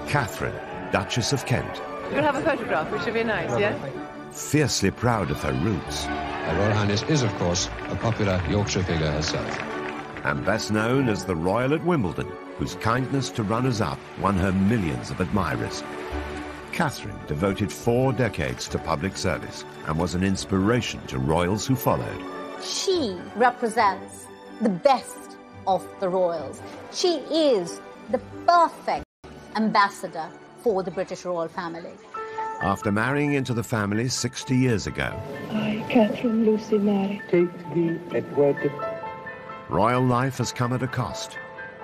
Katharine, Duchess of Kent. You'll have a photograph, which would be nice, yeah? Fiercely proud of her roots. Her Royal Highness is, of course, a popular Yorkshire figure herself. And best known as the Royal at Wimbledon, whose kindness to runners-up won her millions of admirers. Katharine devoted 4 decades to public service and was an inspiration to royals who followed. She represents the best of the royals. She is the perfect ambassador for the British royal family. After marrying into the family 60 years ago, I, Catherine Lucy Mary, take thee, Edward. royal life has come at a cost.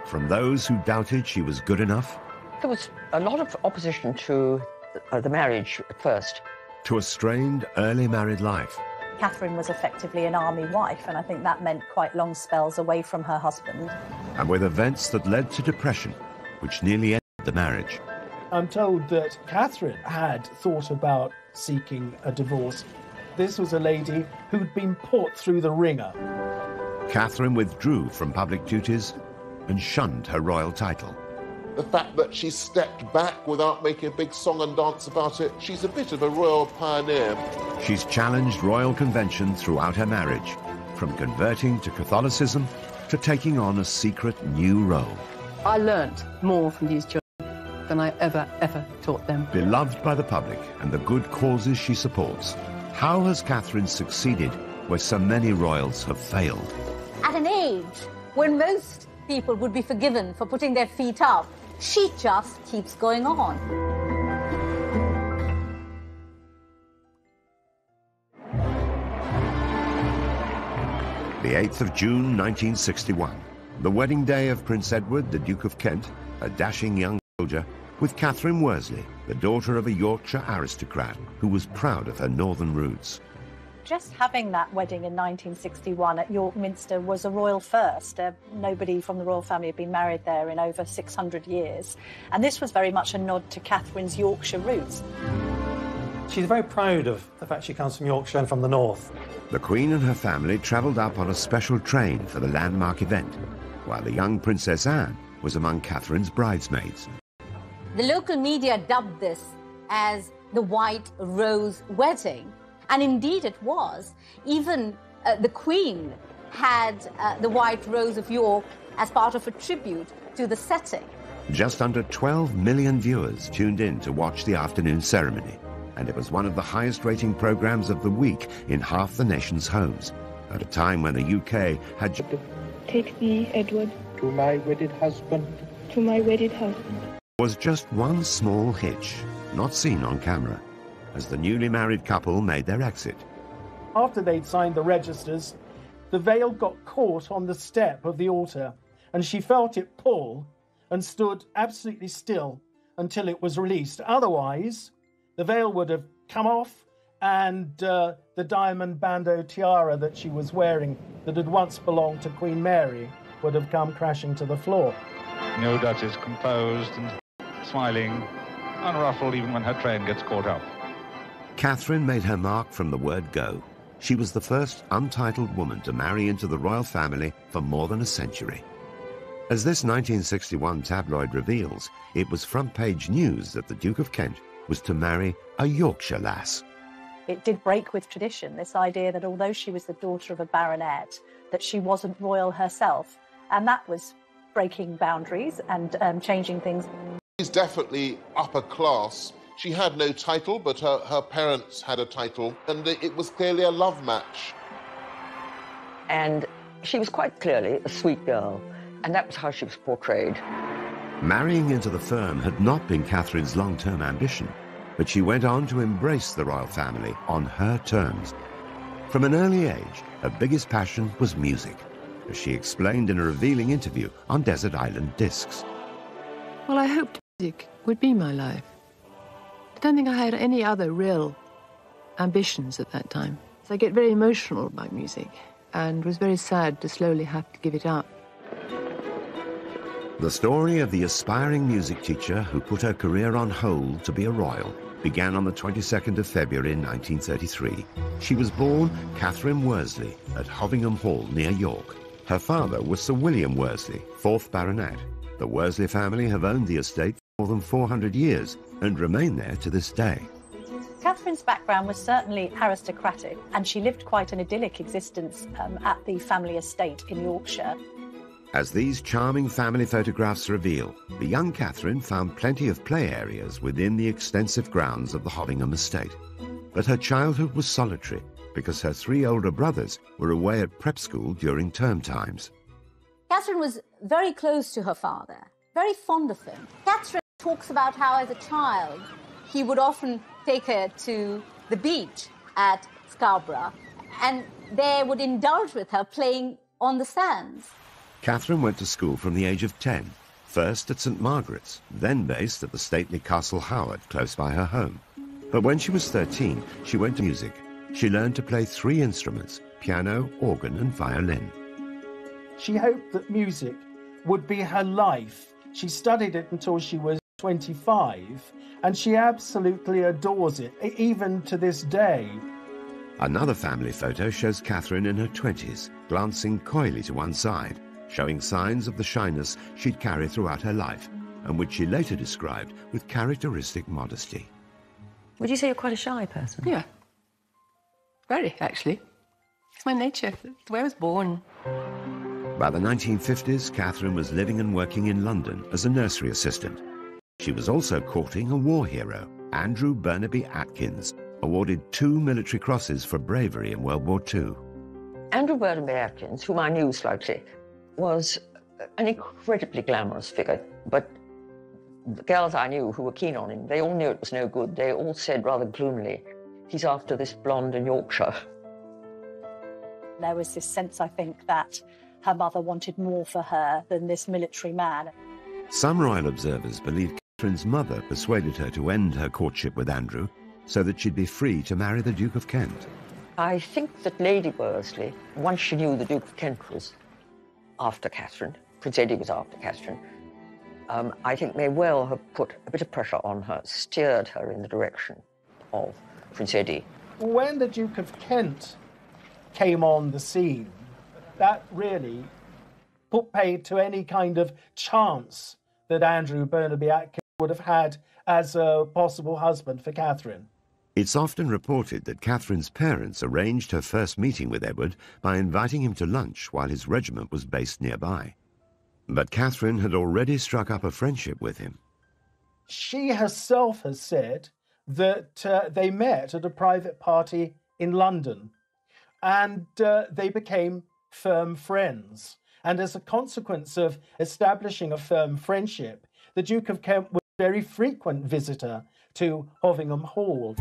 From those who doubted she was good enough, There was a lot of opposition to the marriage at first. to a strained early married life. Catherine was effectively an army wife, and I think that meant quite long spells away from her husband. And with events that led to depression, which nearly ended the marriage. I'm told that Catherine had thought about seeking a divorce. This was a lady who'd been put through the ringer. Catherine withdrew from public duties and shunned her royal title. The fact that she stepped back without making a big song and dance about it, she's a bit of a royal pioneer. She's challenged royal convention throughout her marriage, from converting to Catholicism to taking on a secret new role. I learnt more from these children than I ever taught them. Beloved by the public and the good causes she supports, how has Catherine succeeded where so many royals have failed? At an age when most people would be forgiven for putting their feet up, she just keeps going on. The 8th of June 1961, the wedding day of Prince Edward, the Duke of Kent, a dashing young soldier, with Catherine Worsley, the daughter of a Yorkshire aristocrat who was proud of her northern roots. Just having that wedding in 1961 at York Minster was a royal first. Nobody from the royal family had been married there in over 600 years. And this was very much a nod to Catherine's Yorkshire roots. She's very proud of the fact she comes from Yorkshire and from the north. The Queen and her family travelled up on a special train for the landmark event, while the young Princess Anne was among Catherine's bridesmaids. The local media dubbed this as the White Rose Wedding. And indeed it was. Even the Queen had the White Rose of York as part of a tribute to the setting. Just under 12 million viewers tuned in to watch the afternoon ceremony, and it was one of the highest-rating programmes of the week in half the nation's homes, at a time when the UK had... take thee, Edward, To my wedded husband. to my wedded husband. was just one small hitch, not seen on camera, as the newly married couple made their exit. After they'd signed the registers, the veil got caught on the step of the altar, and she felt it pull and stood absolutely still until it was released. Otherwise, the veil would have come off, and the diamond bandeau tiara that she was wearing that had once belonged to Queen Mary would have come crashing to the floor. No Duchess, composed and smiling, unruffled even when her train gets caught up. Catherine made her mark from the word go. She was the first untitled woman to marry into the royal family for more than a century. As this 1961 tabloid reveals, it was front-page news that the Duke of Kent was to marry a Yorkshire lass. It did break with tradition, this idea that although she was the daughter of a baronet, that she wasn't royal herself. And that was breaking boundaries and changing things. She's definitely upper class. She had no title, but her parents had a title, and it was clearly a love match. And she was quite clearly a sweet girl, and that was how she was portrayed. Marrying into the firm had not been Catherine's long-term ambition, but she went on to embrace the royal family on her terms. From an early age, her biggest passion was music, as she explained in a revealing interview on Desert Island Discs. Well, I hoped music would be my life. I don't think I had any other real ambitions at that time. So I get very emotional about music and was very sad to slowly have to give it up. The story of the aspiring music teacher who put her career on hold to be a royal began on the 22nd of February 1933. She was born Catherine Worsley at Hovingham Hall near York. Her father was Sir William Worsley, 4th Baronet. The Worsley family have owned the estate more than 400 years and remain there to this day. Catherine's background was certainly aristocratic, and she lived quite an idyllic existence at the family estate in Yorkshire. As these charming family photographs reveal, the young Catherine found plenty of play areas within the extensive grounds of the Hovingham estate. But her childhood was solitary because her 3 older brothers were away at prep school during term times. Catherine was very close to her father, very fond of him. Catherine talks about how, as a child, he would often take her to the beach at Scarborough, and they would indulge with her playing on the sands. Catherine went to school from the age of 10, first at St Margaret's, then based at the stately Castle Howard, close by her home. But when she was 13, she went to music. She learned to play 3 instruments, piano, organ and violin. She hoped that music would be her life. She studied it until she was 25, and she absolutely adores it, even to this day. Another family photo shows Catherine in her 20s, glancing coyly to one side, showing signs of the shyness she'd carry throughout her life, and which she later described with characteristic modesty. Would you say you're quite a shy person? Yeah. Very, actually. It's my nature. It's the way I was born. By the 1950s, Catherine was living and working in London as a nursery assistant. She was also courting a war hero, Andrew Burnaby Atkins, awarded 2 military crosses for bravery in World War II. Andrew Burnaby Atkins, whom I knew slightly, was an incredibly glamorous figure, but the girls I knew who were keen on him, they all knew it was no good. They all said rather gloomily, he's after this blonde in Yorkshire. There was this sense, I think, that her mother wanted more for her than this military man. Some royal observers believe Catherine's mother persuaded her to end her courtship with Andrew so that she'd be free to marry the Duke of Kent. I think that Lady Worsley, once she knew the Duke of Kent was after Catherine, Prince Eddie was after Catherine, I think may well have put a bit of pressure on her, steered her in the direction of Prince Eddie. When the Duke of Kent came on the scene, that really put paid to any kind of chance that Andrew Burnaby Atkins would have had as a possible husband for Catherine. It's often reported that Catherine's parents arranged her first meeting with Edward by inviting him to lunch while his regiment was based nearby. But Catherine had already struck up a friendship with him. She herself has said that they met at a private party in London, and they became firm friends. And as a consequence of establishing a firm friendship, the Duke of Kent was a very frequent visitor to Hovingham Hall.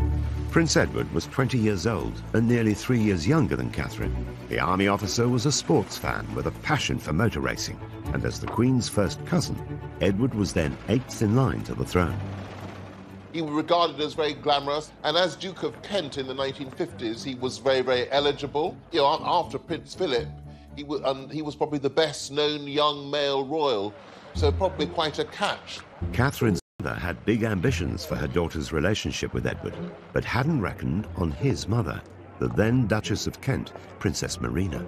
Prince Edward was 20 years old and nearly 3 years younger than Catherine. The army officer was a sports fan with a passion for motor racing, and as the Queen's first cousin, Edward was then 8th in line to the throne. He was regarded as very glamorous, and as Duke of Kent in the 1950s, he was very, very eligible. You know, after Prince Philip, he was probably the best-known young male royal, so probably quite a catch. Catherine's mother had big ambitions for her daughter's relationship with Edward, but hadn't reckoned on his mother, the then Duchess of Kent, Princess Marina.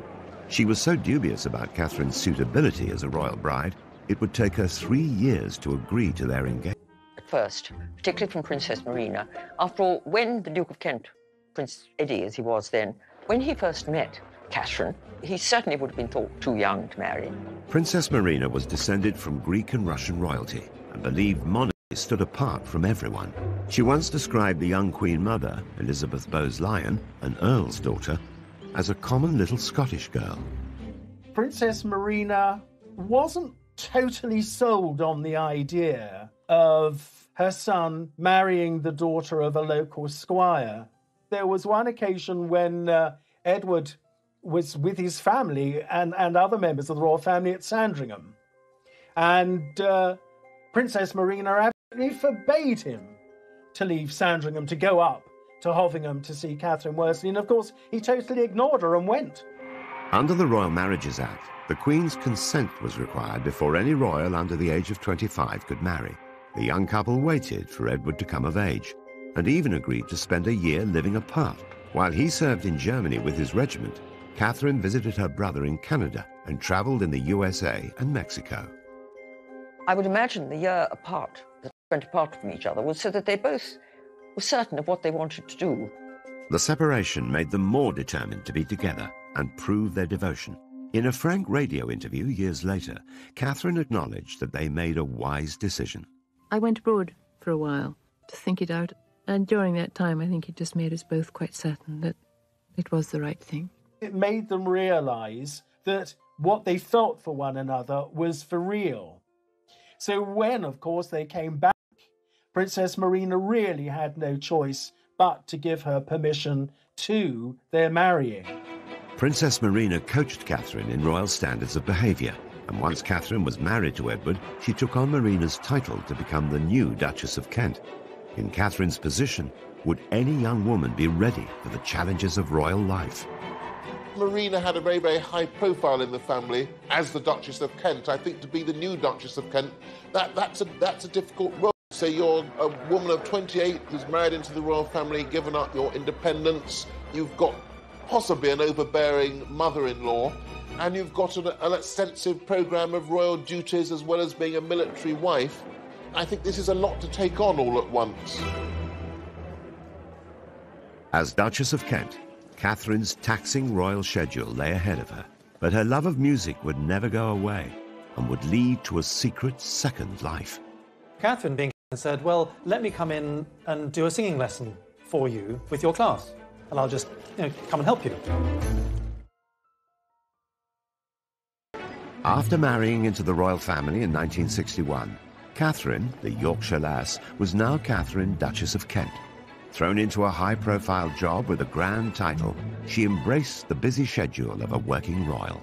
She was so dubious about Catherine's suitability as a royal bride, it would take her 3 years to agree to their engagement. At first, particularly from Princess Marina, after all, when the Duke of Kent, Prince Eddie as he was then, when he first met Catherine, he certainly would have been thought too young to marry. Princess Marina was descended from Greek and Russian royalty and believed monarchy stood apart from everyone. She once described the young Queen Mother, Elizabeth Bowes-Lyon, an Earl's daughter, as a common little Scottish girl. Princess Marina wasn't totally sold on the idea of her son marrying the daughter of a local squire. There was one occasion when Edward was with his family and other members of the royal family at Sandringham. And Princess Marina absolutely forbade him to leave Sandringham to go up to Hovingham to see Catherine Worsley. And of course, he totally ignored her and went. Under the Royal Marriages Act, the Queen's consent was required before any royal under the age of 25 could marry. The young couple waited for Edward to come of age and even agreed to spend a year living apart. While he served in Germany with his regiment, Catherine visited her brother in Canada and travelled in the USA and Mexico. I would imagine the year apart that went apart from each other was so that they both were certain of what they wanted to do. The separation made them more determined to be together and prove their devotion. In a frank radio interview years later, Katharine acknowledged that they made a wise decision. I went abroad for a while to think it out, and during that time I think it just made us both quite certain that it was the right thing. It made them realise that what they felt for one another was for real. So when, of course, they came back, Princess Marina really had no choice but to give her permission to their marrying. Princess Marina coached Katharine in royal standards of behaviour, and once Katharine was married to Edward, she took on Marina's title to become the new Duchess of Kent. In Katharine's position, would any young woman be ready for the challenges of royal life? Marina had a very, very high profile in the family as the Duchess of Kent. I think to be the new Duchess of Kent, that's a difficult role. So you're a woman of 28 who's married into the royal family, given up your independence. You've got possibly an overbearing mother-in-law, and you've got an extensive programme of royal duties as well as being a military wife. I think this is a lot to take on all at once. As Duchess of Kent, Katharine's taxing royal schedule lay ahead of her, but her love of music would never go away and would lead to a secret second life. Katharine, being said, well, let me come in and do a singing lesson for you with your class, and I'll just, come and help you. After marrying into the royal family in 1961, Katharine, the Yorkshire lass, was now Katharine, Duchess of Kent. Thrown into a high-profile job with a grand title, she embraced the busy schedule of a working royal.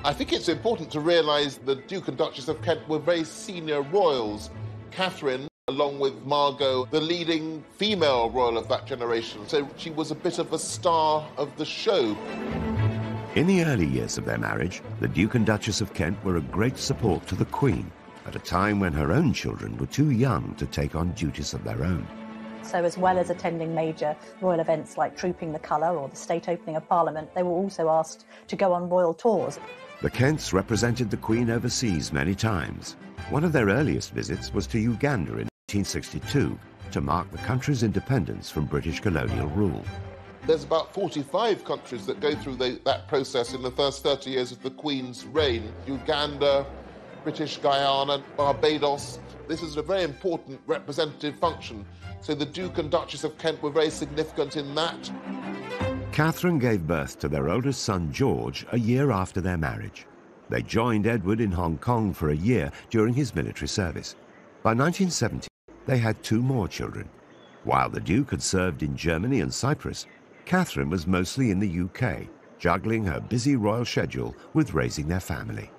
I think it's important to realise the Duke and Duchess of Kent were very senior royals. Katharine, along with Margot, the leading female royal of that generation, so she was a bit of a star of the show. In the early years of their marriage, the Duke and Duchess of Kent were a great support to the Queen, at a time when her own children were too young to take on duties of their own. So as well as attending major royal events like Trooping the Colour or the state opening of Parliament, they were also asked to go on royal tours. The Kents represented the Queen overseas many times. One of their earliest visits was to Uganda in 1962 to mark the country's independence from British colonial rule. There's about 45 countries that go through that process in the first 30 years of the Queen's reign. Uganda, British Guyana, Barbados. This is a very important representative function. So the Duke and Duchess of Kent were very significant in that. Katharine gave birth to their oldest son, George, a year after their marriage. They joined Edward in Hong Kong for a year during his military service. By 1970, they had 2 more children. While the Duke had served in Germany and Cyprus, Katharine was mostly in the UK, juggling her busy royal schedule with raising their family.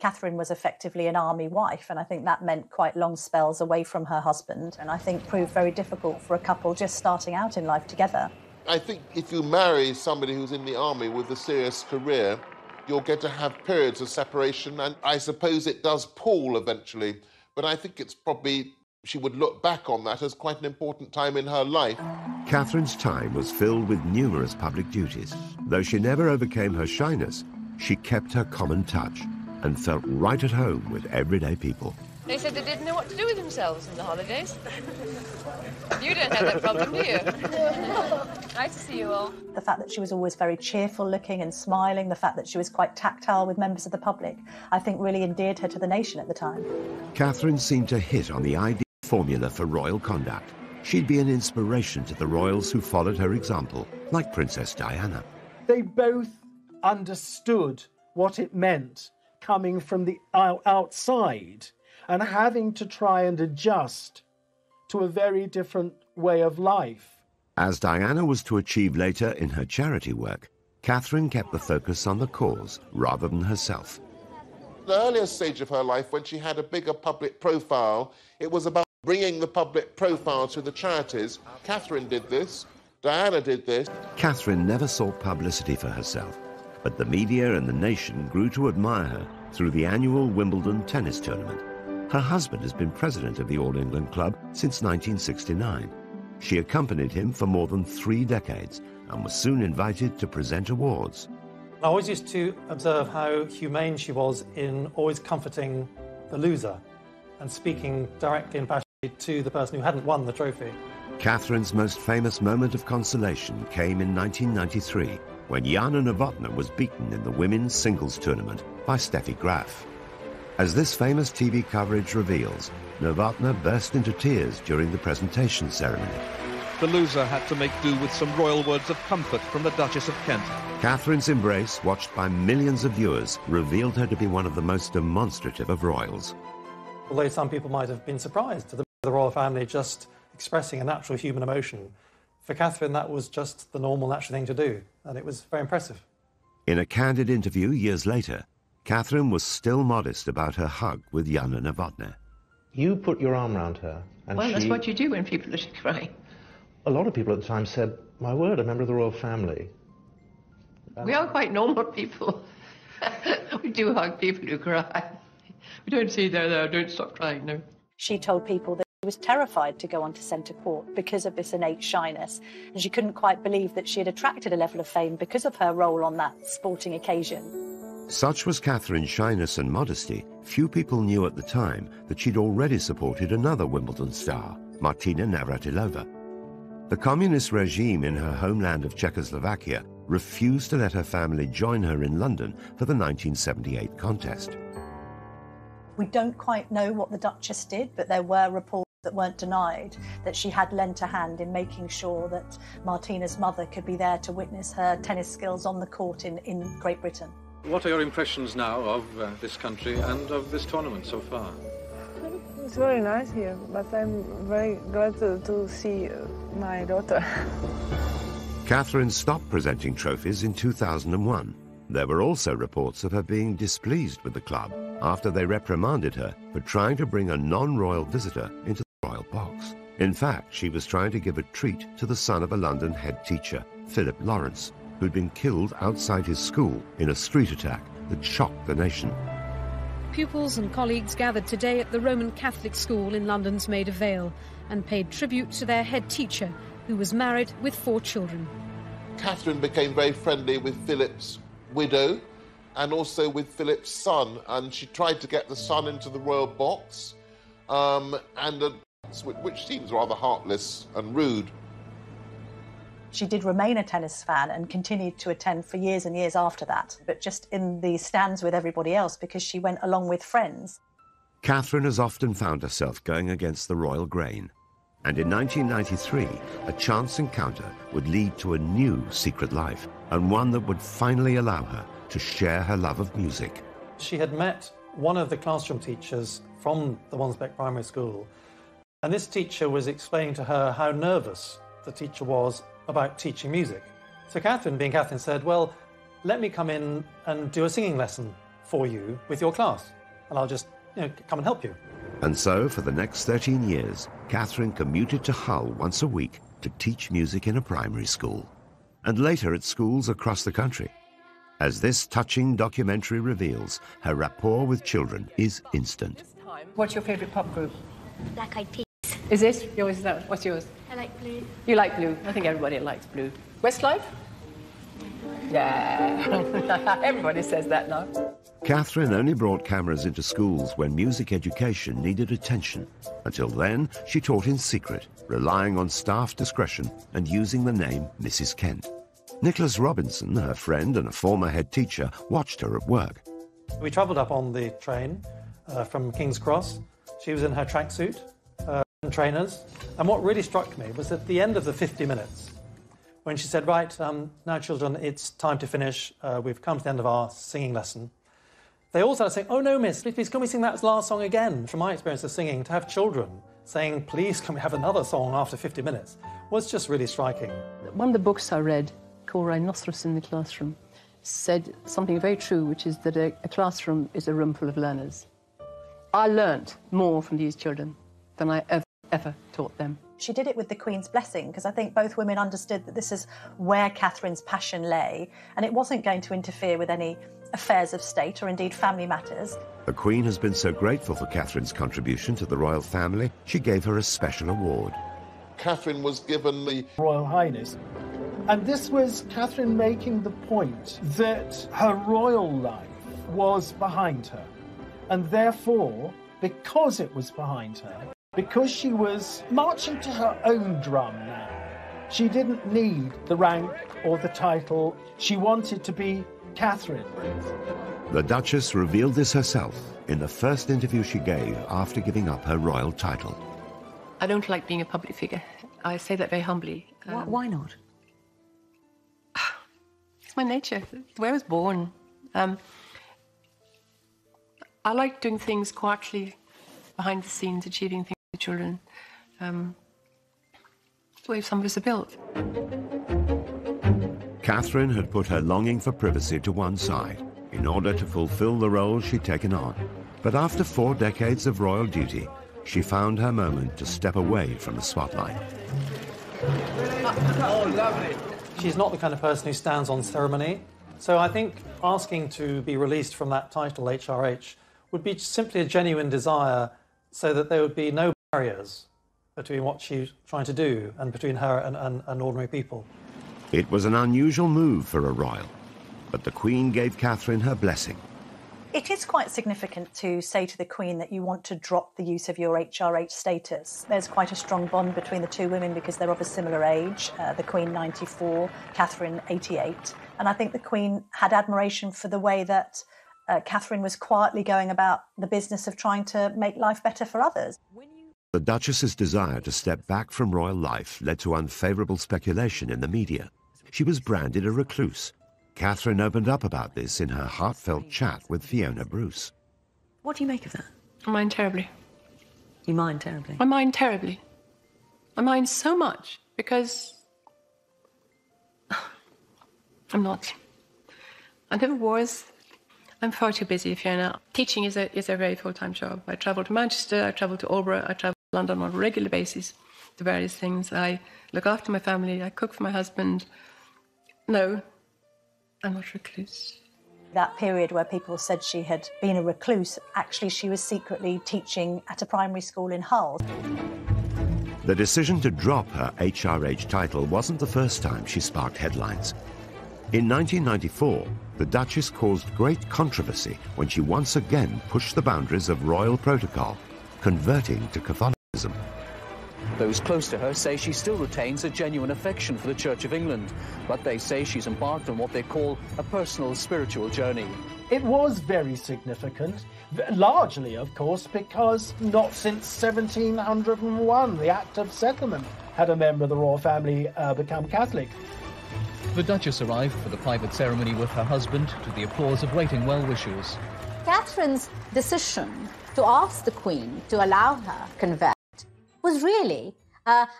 Katharine was effectively an army wife, and I think that meant quite long spells away from her husband, and I think proved very difficult for a couple just starting out in life together. I think if you marry somebody who's in the army with a serious career, you'll get to have periods of separation, and I suppose it does pall eventually, but I think it's probably, she would look back on that as quite an important time in her life. Katharine's time was filled with numerous public duties. Though she never overcame her shyness, she kept her common touch and felt right at home with everyday people. They said they didn't know what to do with themselves in the holidays. You don't have that problem, do you? Nice to see you all. The fact that she was always very cheerful looking and smiling, the fact that she was quite tactile with members of the public, I think really endeared her to the nation at the time. Katharine seemed to hit on the ideal formula for royal conduct. She'd be an inspiration to the royals who followed her example, like Princess Diana. They both understood what it meant coming from the outside and having to try and adjust to a very different way of life. As Diana was to achieve later in her charity work, Katharine kept the focus on the cause rather than herself. The earlier stage of her life, when she had a bigger public profile, it was about bringing the public profile to the charities. Katharine did this, Diana did this. Katharine never sought publicity for herself, but the media and the nation grew to admire her through the annual Wimbledon tennis tournament. Her husband has been president of the All England Club since 1969. She accompanied him for more than 3 decades and was soon invited to present awards. I always used to observe how humane she was in always comforting the loser. and speaking directly and passionately to the person who hadn't won the trophy. Katharine's most famous moment of consolation came in 1993, when Jana Novotná was beaten in the women's singles tournament by Steffi Graf. As this famous TV coverage reveals, Novotná burst into tears during the presentation ceremony. The loser had to make do with some royal words of comfort from the Duchess of Kent. Katharine's embrace, watched by millions of viewers, revealed her to be one of the most demonstrative of royals. Although some people might have been surprised at the royal family just expressing a natural human emotion, for Katharine that was just the normal, natural thing to do, and it was very impressive. In a candid interview years later, Katharine was still modest about her hug with Jana Novotná. You put your arm around her, and Well, that's what you do when people are crying. A lot of people at the time said, "My word, a member of the royal family." We are quite normal people. We do hug people who cry. We don't say, there, don't stop crying, no. She told people that she was terrified to go onto centre court because of this innate shyness, and she couldn't quite believe that she had attracted a level of fame because of her role on that sporting occasion. Such was Katharine's shyness and modesty, few people knew at the time that she'd already supported another Wimbledon star, Martina Navratilova. The communist regime in her homeland of Czechoslovakia refused to let her family join her in London for the 1978 contest. We don't quite know what the Duchess did, but there were reports that weren't denied that she had lent a hand in making sure that Martina's mother could be there to witness her tennis skills on the court in Great Britain. What are your impressions now of this country and of this tournament so far? It's very nice here, but I'm very glad to see my daughter. Katharine stopped presenting trophies in 2001. There were also reports of her being displeased with the club after they reprimanded her for trying to bring a non-royal visitor into the royal box. In fact, she was trying to give a treat to the son of a London head teacher, Philip Lawrence, who'd been killed outside his school in a street attack that shocked the nation. Pupils and colleagues gathered today at the Roman Catholic school in London's Maida Vale and paid tribute to their head teacher, who was married with 4 children. Katharine became very friendly with Philip's widow and also with Philip's son, and she tried to get the son into the royal box, which seems rather heartless and rude. She did remain a tennis fan and continued to attend for years and years after that, but just in the stands with everybody else because she went along with friends. Katharine has often found herself going against the royal grain. And in 1993, a chance encounter would lead to a new secret life, and one that would finally allow her to share her love of music. She had met one of the classroom teachers from the Wansbeck Primary School, and this teacher was explaining to her how nervous the teacher was about teaching music. So Katharine, being Katharine, said, well, let me come in and do a singing lesson for you with your class, and I'll just, come and help you. And so, for the next 13 years, Katharine commuted to Hull once a week to teach music in a primary school, and later at schools across the country. As this touching documentary reveals, her rapport with children is instant. What's your favourite pop group? Black Eyed Peas. Is it? Yours is that? What's yours? I like blue. You like blue? I think everybody likes blue. Westlife? Yeah. Everybody says that now. Katharine only brought cameras into schools when music education needed attention. Until then, she taught in secret, relying on staff discretion and using the name Mrs. Kent. Nicholas Robinson, her friend and a former head teacher, watched her at work. We travelled up on the train from King's Cross. She was in her tracksuit and trainers. And what really struck me was at the end of the 50 minutes, when she said, right, now children, it's time to finish. We've come to the end of our singing lesson. They all started saying, oh no, miss, please can we sing that last song again? From my experience of singing, to have children saying, please can we have another song after 50 minutes, was just really striking. One of the books I read, called Rhinoceros in the Classroom, said something very true, which is that a classroom is a room full of learners. I learnt more from these children than I ever taught them. She did it with the Queen's blessing, because I think both women understood that this is where Katharine's passion lay, and it wasn't going to interfere with any affairs of state or indeed family matters. The Queen has been so grateful for Katharine's contribution to the royal family, she gave her a special award. Katharine was given the Royal Highness. And this was Katharine making the point that her royal life was behind her, and therefore because it was behind her, because she was marching to her own drum now. She didn't need the rank or the title. She wanted to be Catherine. The Duchess revealed this herself in the first interview she gave after giving up her royal title. I don't like being a public figure. I say that very humbly. Why not? It's my nature. It's where I was born. I like doing things quietly, behind the scenes, achieving things with children. It's the way some of us are built. Catherine had put her longing for privacy to one side in order to fulfill the role she'd taken on. But after 4 decades of royal duty, she found her moment to step away from the spotlight. Oh, lovely. She's not the kind of person who stands on ceremony. So I think asking to be released from that title, HRH, would be simply a genuine desire so that there would be no barriers between what she's trying to do and between her and ordinary people. It was an unusual move for a royal, but the Queen gave Catherine her blessing. It is quite significant to say to the Queen that you want to drop the use of your HRH status. There's quite a strong bond between the two women because they're of a similar age, the Queen 94, Catherine 88. And I think the Queen had admiration for the way that Catherine was quietly going about the business of trying to make life better for others. The Duchess's desire to step back from royal life led to unfavourable speculation in the media. She was branded a recluse. Catherine opened up about this in her heartfelt chat with Fiona Bruce. What do you make of that? I mind terribly. You mind terribly? I mind terribly. I mind so much because I'm not. I never was. I'm far too busy, Fiona. Teaching is a very full-time job. I travel to Manchester, I travel to Albury, I travel to London on a regular basis to various things. I look after my family, I cook for my husband. No, I'm not a recluse. That period where people said she had been a recluse, actually she was secretly teaching at a primary school in Hull. The decision to drop her HRH title wasn't the first time she sparked headlines. In 1994, the Duchess caused great controversy when she once again pushed the boundaries of royal protocol, converting to Catholicism. Those close to her say she still retains a genuine affection for the Church of England, but they say she's embarked on what they call a personal spiritual journey. It was very significant, largely, of course, because not since 1701, the Act of Settlement, had a member of the royal family become Catholic. The Duchess arrived for the private ceremony with her husband to the applause of waiting well-wishers. Catherine's decision to ask the Queen to allow her to convert was really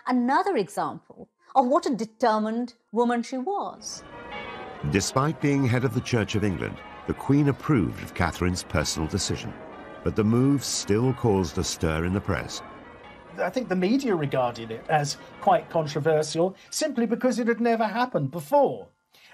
another example of what a determined woman she was. Despite being head of the Church of England, the Queen approved of Catherine's personal decision, but the move still caused a stir in the press. I think the media regarded it as quite controversial simply because it had never happened before.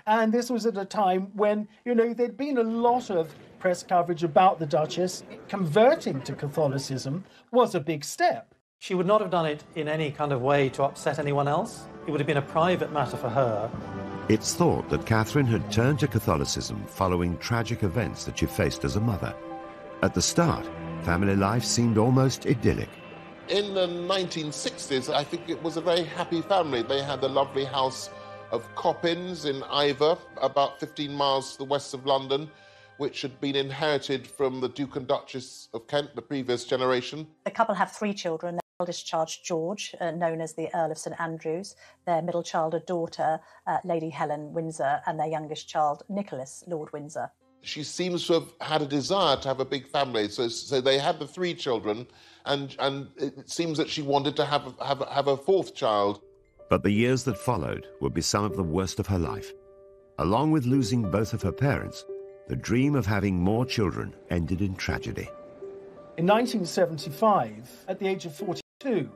And this was at a time when, there'd been a lot of press coverage about the Duchess. Converting to Catholicism was a big step. She would not have done it in any kind of way to upset anyone else. It would have been a private matter for her. It's thought that Catherine had turned to Catholicism following tragic events that she faced as a mother. At the start, family life seemed almost idyllic. In the 1960s, I think it was a very happy family. They had the lovely house of Coppins in Iver, about 15 miles to the west of London, which had been inherited from the Duke and Duchess of Kent, the previous generation. The couple have 3 children. Their eldest child, George, known as the Earl of St Andrews, their middle child, a daughter, Lady Helen Windsor, and their youngest child, Nicholas, Lord Windsor. She seems to have had a desire to have a big family, so they had the 3 children, and it seems that she wanted to have a 4th child. But the years that followed would be some of the worst of her life. Along with losing both of her parents, the dream of having more children ended in tragedy. In 1975, at the age of 42,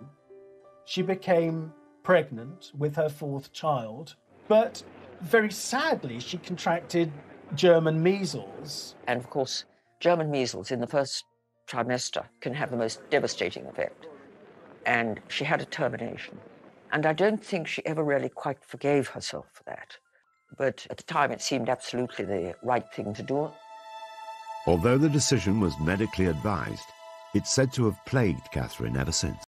she became pregnant with her 4th child, but very sadly she contracted German measles. And of course, German measles in the first trimester can have the most devastating effect. And she had a termination. And I don't think she ever really quite forgave herself for that. But at the time, it seemed absolutely the right thing to do. Although the decision was medically advised, It's said to have plagued Catherine ever since.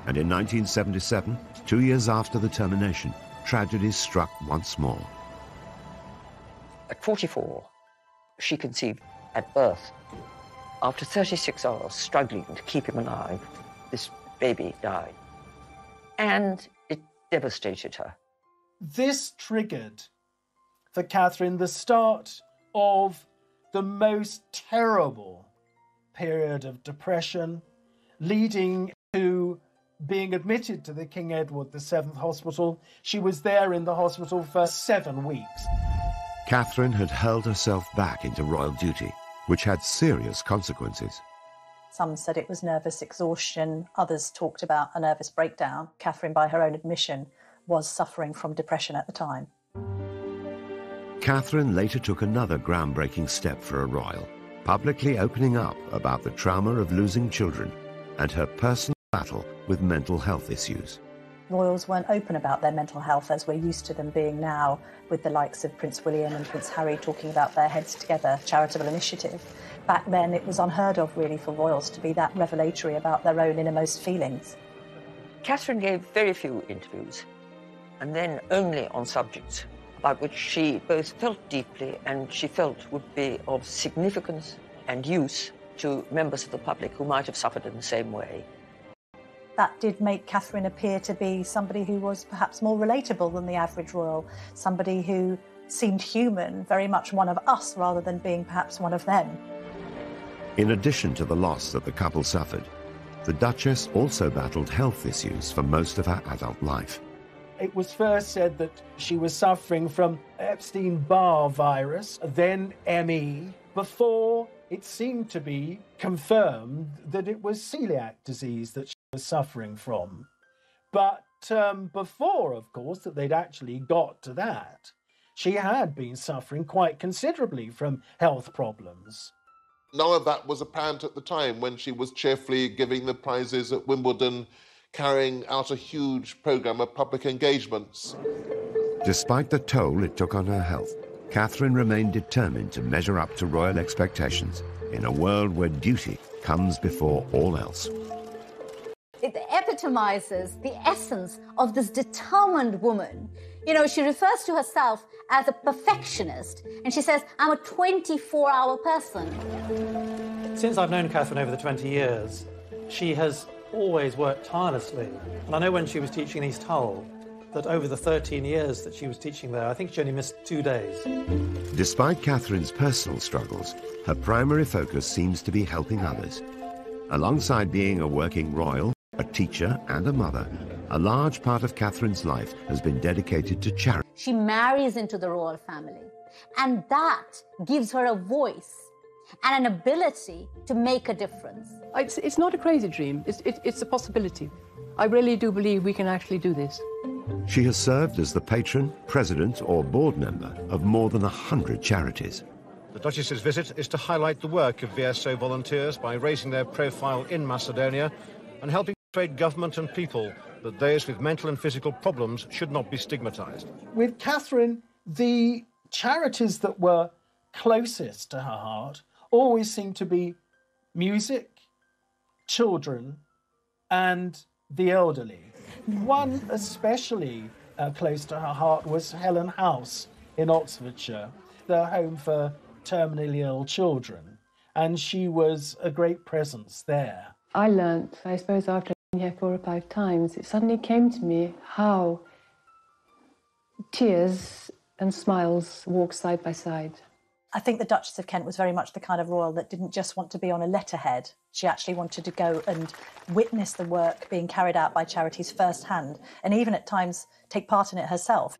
And in 1977, 2 years after the termination, tragedy struck once more. At 44, she conceived at birth. After 36 hours struggling to keep him alive, this baby died. And it devastated her. This triggered, for Catherine, the start of the most terrible period of depression, leading to being admitted to the King Edward VII Hospital. She was there in the hospital for 7 weeks. Catherine had hurled herself back into royal duty, which had serious consequences. Some said it was nervous exhaustion, others talked about a nervous breakdown. Catherine, by her own admission, was suffering from depression at the time. Catherine later took another groundbreaking step for a royal, publicly opening up about the trauma of losing children and her personal battle with mental health issues. Royals weren't open about their mental health as we're used to them being now, with the likes of Prince William and Prince Harry talking about their Heads Together charitable initiative. Back then it was unheard of really for royals to be that revelatory about their own innermost feelings. Catherine gave very few interviews, and then only on subjects about which she both felt deeply and she felt would be of significance and use to members of the public who might have suffered in the same way. That did make Catherine appear to be somebody who was perhaps more relatable than the average royal, somebody who seemed human, very much one of us rather than being perhaps one of them. In addition to the loss that the couple suffered, the Duchess also battled health issues for most of her adult life. It was first said that she was suffering from Epstein-Barr virus, then ME, before it seemed to be confirmed that it was celiac disease that she was suffering from. But before, of course, that they'd actually got to that, she had been suffering quite considerably from health problems. None of that was apparent at the time when she was cheerfully giving the prizes at Wimbledon, carrying out a huge programme of public engagements. Despite the toll it took on her health, Catherine remained determined to measure up to royal expectations in a world where duty comes before all else. It epitomizes the essence of this determined woman. You know, she refers to herself as a perfectionist, and she says, I'm a 24-hour person. Since I've known Catherine over the 20 years, she has always worked tirelessly. And I know when she was teaching in East Hull, that over the 13 years that she was teaching there, I think she only missed 2 days. Despite Catherine's personal struggles, her primary focus seems to be helping others. Alongside being a working royal, a teacher and a mother, a large part of Catherine's life has been dedicated to charity. She marries into the royal family, and that gives her a voice and an ability to make a difference. It's not a crazy dream. It's a possibility. I really do believe we can actually do this. She has served as the patron, president or board member of more than 100 charities. The Duchess's visit is to highlight the work of VSO volunteers by raising their profile in Macedonia and helping persuade government and people that those with mental and physical problems should not be stigmatized. With Catherine, the charities that were closest to her heart always seemed to be music, children, and the elderly. One especially close to her heart was Helen House in Oxfordshire, the home for terminally ill children, and she was a great presence there. I learnt, I suppose, after being here 4 or 5 times, it suddenly came to me how tears and smiles walk side by side. I think the Duchess of Kent was very much the kind of royal that didn't just want to be on a letterhead. She actually wanted to go and witness the work being carried out by charities firsthand, and even at times take part in it herself.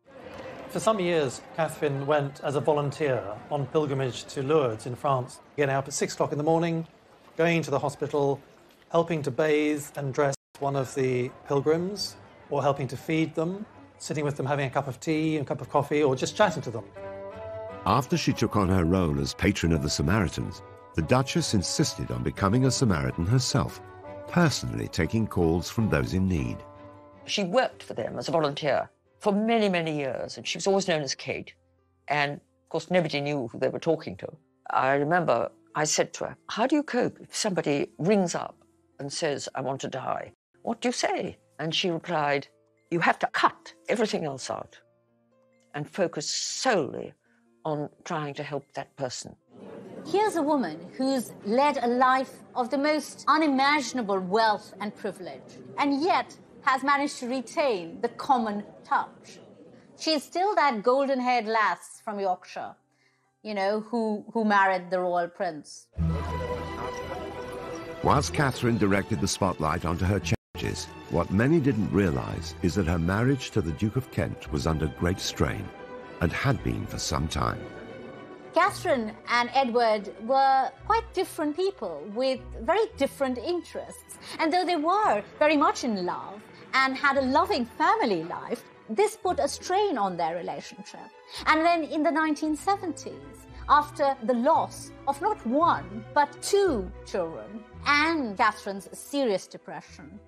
For some years, Catherine went as a volunteer on pilgrimage to Lourdes in France, getting up at 6 o'clock in the morning, going to the hospital, helping to bathe and dress one of the pilgrims, or helping to feed them, sitting with them having a cup of tea and a cup of coffee, or just chatting to them. After she took on her role as patron of the Samaritans, the Duchess insisted on becoming a Samaritan herself, personally taking calls from those in need. She worked for them as a volunteer for many, many years, and she was always known as Kate. And, of course, nobody knew who they were talking to. I remember I said to her, how do you cope if somebody rings up and says, I want to die? What do you say? And she replied, you have to cut everything else out and focus solely on trying to help that person. Here's a woman who's led a life of the most unimaginable wealth and privilege, and yet has managed to retain the common touch. She's still that golden-haired lass from Yorkshire, you know, who married the royal prince. Whilst Catherine directed the spotlight onto her challenges, what many didn't realise is that her marriage to the Duke of Kent was under great strain, and had been for some time. Catherine and Edward were quite different people with very different interests. And though they were very much in love and had a loving family life, this put a strain on their relationship. And then in the 1970s, after the loss of not one, but 2 children, and Catherine's serious depression,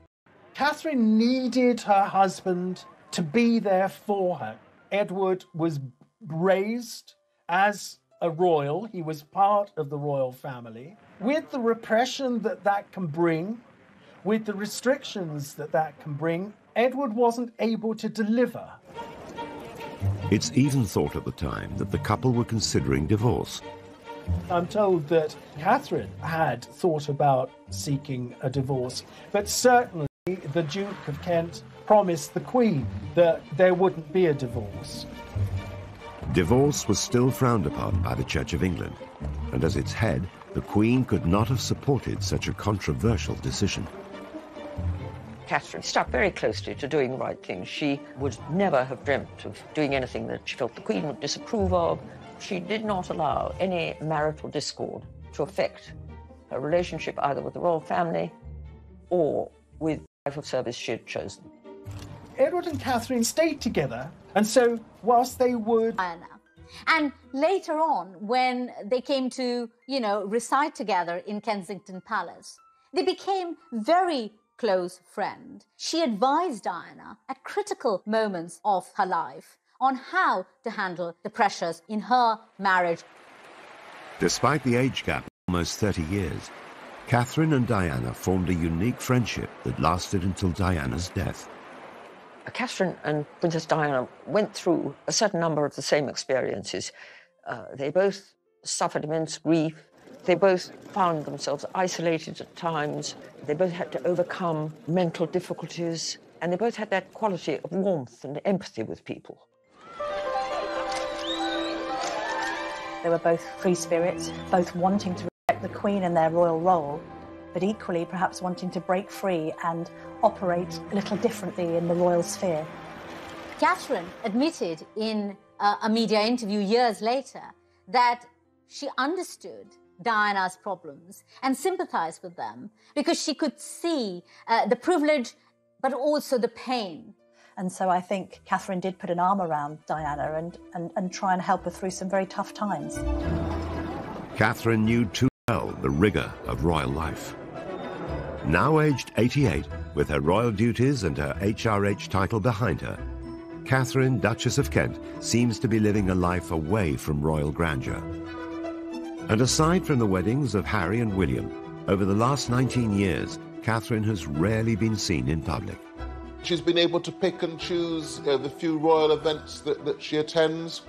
Catherine needed her husband to be there for her. Edward was raised as a royal. He was part of the royal family. With the repression that can bring, with the restrictions that can bring, Edward wasn't able to deliver. It's even thought at the time that the couple were considering divorce. I'm told that Catherine had thought about seeking a divorce, but certainly the Duke of Kent promised the Queen that there wouldn't be a divorce. Divorce was still frowned upon by the Church of England, and as its head, the Queen could not have supported such a controversial decision. Catherine stuck very closely to doing the right thing. She would never have dreamt of doing anything that she felt the Queen would disapprove of. She did not allow any marital discord to affect her relationship either with the royal family or with the life of service she had chosen. Edward and Catherine stayed together, and so whilst they would... And later on, when they came to, reside together in Kensington Palace, they became very close friends. She advised Diana at critical moments of her life on how to handle the pressures in her marriage. Despite the age gap of almost 30 years, Catherine and Diana formed a unique friendship that lasted until Diana's death. Catherine and Princess Diana went through a certain number of the same experiences. They both suffered immense grief. They both found themselves isolated at times. They both had to overcome mental difficulties, and they both had that quality of warmth and empathy with people. They were both free spirits, both wanting to respect the Queen and their royal role, but equally perhaps wanting to break free and operate a little differently in the royal sphere. Catherine admitted in a media interview years later that she understood Diana's problems and sympathized with them because she could see the privilege but also the pain. And so I think Catherine did put an arm around Diana and try and help her through some very tough times. Catherine knew too well the rigour of royal life. Now aged 88, with her royal duties and her HRH title behind her, Catherine, Duchess of Kent, seems to be living a life away from royal grandeur. And aside from the weddings of Harry and William, over the last 19 years, Catherine has rarely been seen in public. She's been able to pick and choose the few royal events that she attends,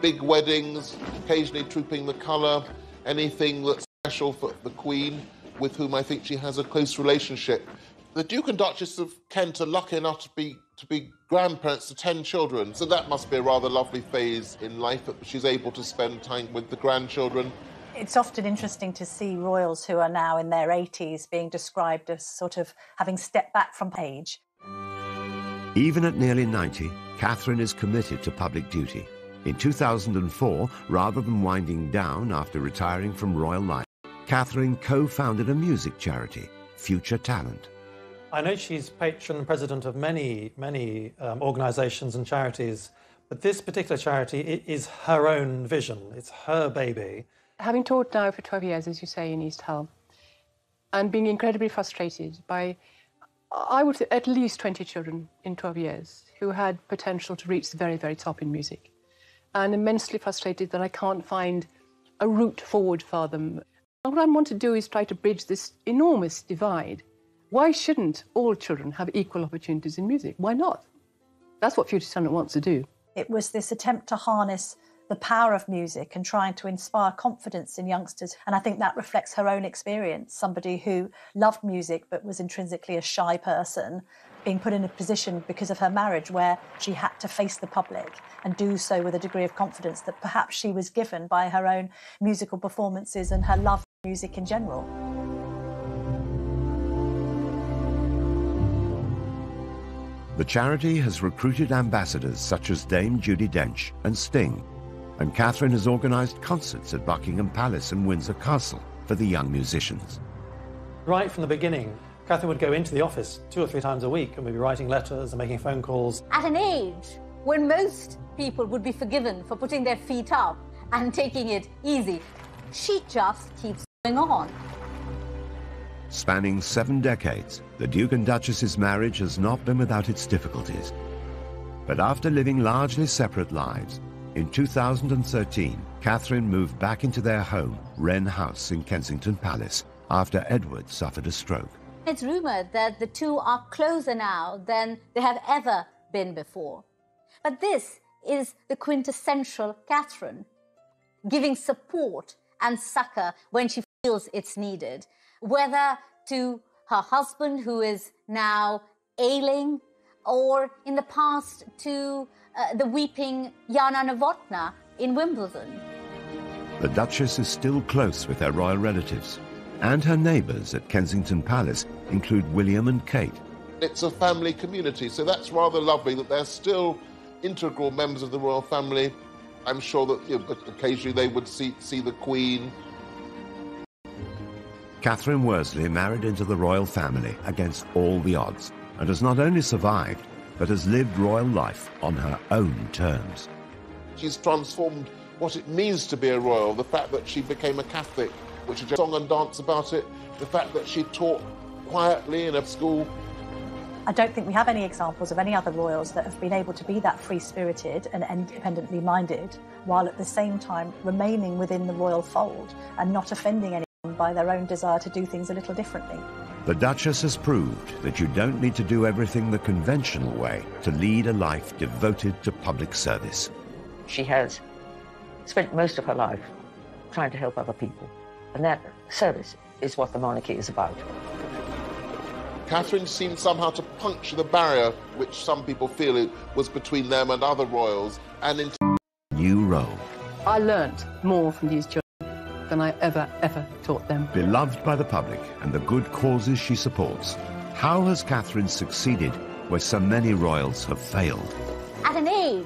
big weddings, occasionally trooping the colour, anything that's special for the Queen, with whom I think she has a close relationship. The Duke and Duchess of Kent are lucky enough to be grandparents to 10 children, so that must be a rather lovely phase in life that she's able to spend time with the grandchildren. It's often interesting to see royals who are now in their 80s being described as sort of having stepped back from age. Even at nearly 90, Catherine is committed to public duty. In 2004, rather than winding down after retiring from royal life, Catherine co-founded a music charity, Future Talent. I know she's patron and president of many organisations and charities, but this particular charity is her own vision. It's her baby. Having taught now for 12 years, as you say, in East Hull, and being incredibly frustrated by, I would say, at least 20 children in 12 years who had potential to reach the very, very top in music, and immensely frustrated that I can't find a route forward for them. What I want to do is try to bridge this enormous divide. Why shouldn't all children have equal opportunities in music? Why not? That's what Future Talent wants to do. It was this attempt to harness the power of music and trying to inspire confidence in youngsters. And I think that reflects her own experience, somebody who loved music but was intrinsically a shy person, being put in a position because of her marriage where she had to face the public and do so with a degree of confidence that perhaps she was given by her own musical performances and her love for music in general. The charity has recruited ambassadors such as Dame Judi Dench and Sting, and Katharine has organised concerts at Buckingham Palace and Windsor Castle for the young musicians. Right from the beginning, Katharine would go into the office 2 or 3 times a week and we'd be writing letters and making phone calls. At an age when most people would be forgiven for putting their feet up and taking it easy, she just keeps going on. Spanning 7 decades, the Duke and Duchess's marriage has not been without its difficulties. But after living largely separate lives, in 2013, Katharine moved back into their home, Wren House in Kensington Palace, after Edward suffered a stroke. It's rumoured that the two are closer now than they have ever been before. But this is the quintessential Katharine, giving support and succour when she feels it's needed, whether to her husband, who is now ailing, or in the past to the weeping Jana Novotná in Wimbledon. The Duchess is still close with her royal relatives, and her neighbours at Kensington Palace include William and Kate. It's a family community, so that's rather lovely that they're still integral members of the royal family. I'm sure that occasionally they would see the Queen. Catherine Worsley married into the royal family against all the odds, and has not only survived, but has lived royal life on her own terms. She's transformed what it means to be a royal, the fact that she became a Catholic, which is a song and dance about it, the fact that she taught quietly in a school. I don't think we have any examples of any other royals that have been able to be that free-spirited and independently minded, while at the same time remaining within the royal fold and not offending anyone by their own desire to do things a little differently. The Duchess has proved that you don't need to do everything the conventional way to lead a life devoted to public service. She has spent most of her life trying to help other people, and that service is what the monarchy is about. Katharine seemed somehow to puncture the barrier which some people feel it was between them and other royals, and into new role. I learnt more from these children than I ever taught them. Beloved by the public and the good causes she supports, how has Katharine succeeded where so many royals have failed? At an age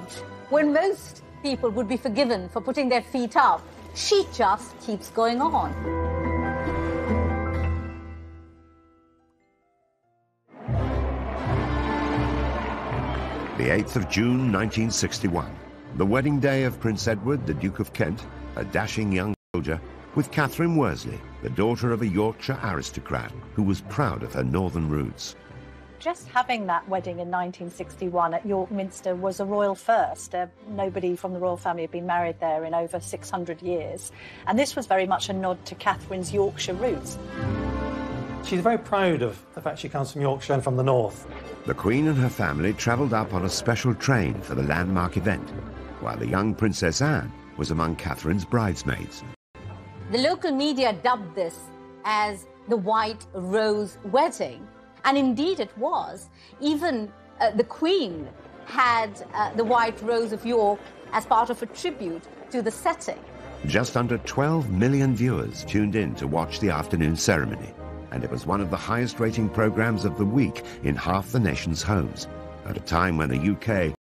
when most people would be forgiven for putting their feet up, she just keeps going on. The 8th of June 1961, the wedding day of Prince Edward, the Duke of Kent, a dashing young soldier, with Katharine Worsley, the daughter of a Yorkshire aristocrat who was proud of her northern roots. Just having that wedding in 1961 at York Minster was a royal first. Nobody from the royal family had been married there in over 600 years. And this was very much a nod to Catherine's Yorkshire roots. She's very proud of the fact she comes from Yorkshire and from the north. The Queen and her family travelled up on a special train for the landmark event, while the young Princess Anne was among Catherine's bridesmaids. The local media dubbed this as the White Rose Wedding. And indeed it was. Even the Queen had the White Rose of York as part of a tribute to the setting. Just under 12 million viewers tuned in to watch the afternoon ceremony, and it was one of the highest rating programmes of the week in half the nation's homes, at a time when the UK